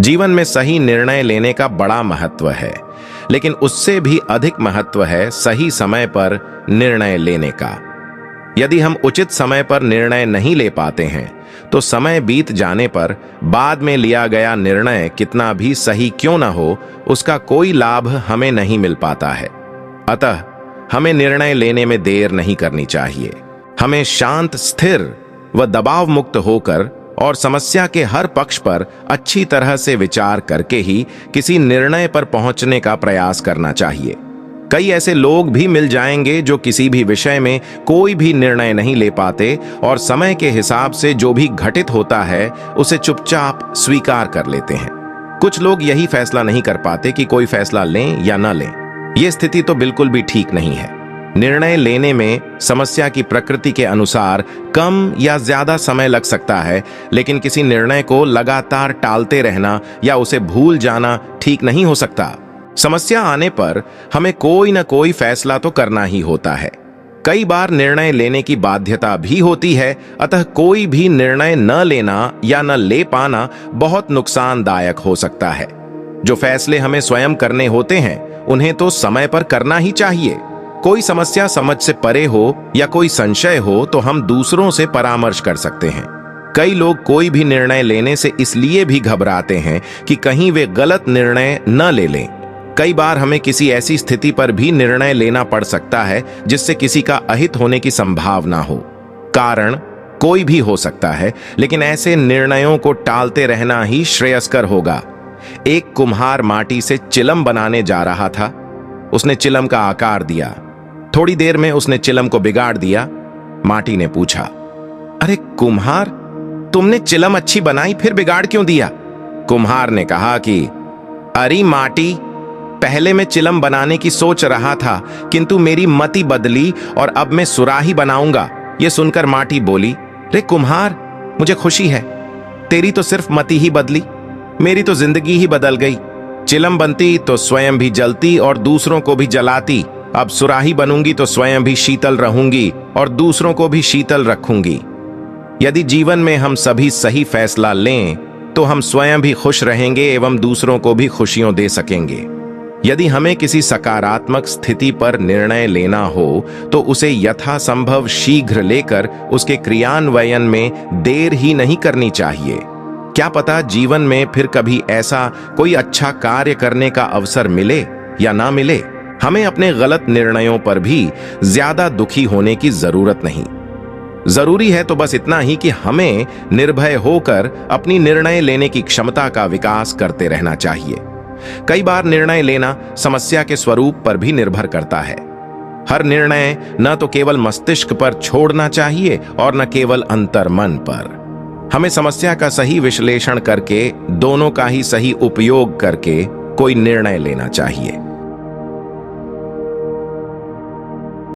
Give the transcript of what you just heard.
जीवन में सही निर्णय लेने का बड़ा महत्व है, लेकिन उससे भी अधिक महत्व है सही समय पर निर्णय लेने का। यदि हम उचित समय पर निर्णय नहीं ले पाते हैं तो समय बीत जाने पर बाद में लिया गया निर्णय कितना भी सही क्यों ना हो, उसका कोई लाभ हमें नहीं मिल पाता है। अतः हमें निर्णय लेने में देर नहीं करनी चाहिए। हमें शांत, स्थिर व दबाव मुक्त होकर और समस्या के हर पक्ष पर अच्छी तरह से विचार करके ही किसी निर्णय पर पहुंचने का प्रयास करना चाहिए। कई ऐसे लोग भी मिल जाएंगे जो किसी भी विषय में कोई भी निर्णय नहीं ले पाते और समय के हिसाब से जो भी घटित होता है उसे चुपचाप स्वीकार कर लेते हैं। कुछ लोग यही फैसला नहीं कर पाते कि कोई फैसला लें या न लें। यह स्थिति तो बिल्कुल भी ठीक नहीं है। निर्णय लेने में समस्या की प्रकृति के अनुसार कम या ज्यादा समय लग सकता है, लेकिन किसी निर्णय को लगातार टालते रहना या उसे भूल जाना ठीक नहीं हो सकता। समस्या आने पर हमें कोई ना कोई फैसला तो करना ही होता है। कई बार निर्णय लेने की बाध्यता भी होती है, अतः कोई भी निर्णय न लेना या न ले पाना बहुत नुकसानदायक हो सकता है। जो फैसले हमें स्वयं करने होते हैं उन्हें तो समय पर करना ही चाहिए। कोई समस्या समझ से परे हो या कोई संशय हो तो हम दूसरों से परामर्श कर सकते हैं। कई लोग कोई भी निर्णय लेने से इसलिए भी घबराते हैं कि कहीं वे गलत निर्णय न ले लें। कई बार हमें किसी ऐसी स्थिति पर भी निर्णय लेना पड़ सकता है जिससे किसी का अहित होने की संभावना हो। कारण कोई भी हो सकता है, लेकिन ऐसे निर्णयों को टालते रहना ही श्रेयस्कर होगा। एक कुम्हार माटी से चिलम बनाने जा रहा था। उसने चिलम का आकार दिया। थोड़ी देर में उसने चिलम को बिगाड़ दिया। माटी ने पूछा, अरे कुम्हार, तुमने चिलम अच्छी बनाई फिर बिगाड़ क्यों दिया? कुम्हार ने कहा कि अरे माटी, पहले मैं चिलम बनाने की सोच रहा था, किंतु मेरी मति बदली और अब मैं सुराही बनाऊंगा। यह सुनकर माटी बोली, रे कुम्हार, मुझे खुशी है, तेरी तो सिर्फ मति ही बदली, मेरी तो जिंदगी ही बदल गई। चिलम बनती तो स्वयं भी जलती और दूसरों को भी जलाती। अब सुराही बनूंगी तो स्वयं भी शीतल रहूंगी और दूसरों को भी शीतल रखूंगी। यदि जीवन में हम सभी सही फैसला लें तो हम स्वयं भी खुश रहेंगे एवं दूसरों को भी खुशियों दे सकेंगे। यदि हमें किसी सकारात्मक स्थिति पर निर्णय लेना हो तो उसे यथासंभव शीघ्र लेकर उसके क्रियान्वयन में देर ही नहीं करनी चाहिए। क्या पता जीवन में फिर कभी ऐसा कोई अच्छा कार्य करने का अवसर मिले या ना मिले। हमें अपने गलत निर्णयों पर भी ज्यादा दुखी होने की जरूरत नहीं। जरूरी है तो बस इतना ही कि हमें निर्भय होकर अपनी निर्णय लेने की क्षमता का विकास करते रहना चाहिए। कई बार निर्णय लेना समस्या के स्वरूप पर भी निर्भर करता है। हर निर्णय न तो केवल मस्तिष्क पर छोड़ना चाहिए और न केवल अंतर्मन पर। हमें समस्या का सही विश्लेषण करके दोनों का ही सही उपयोग करके कोई निर्णय लेना चाहिए।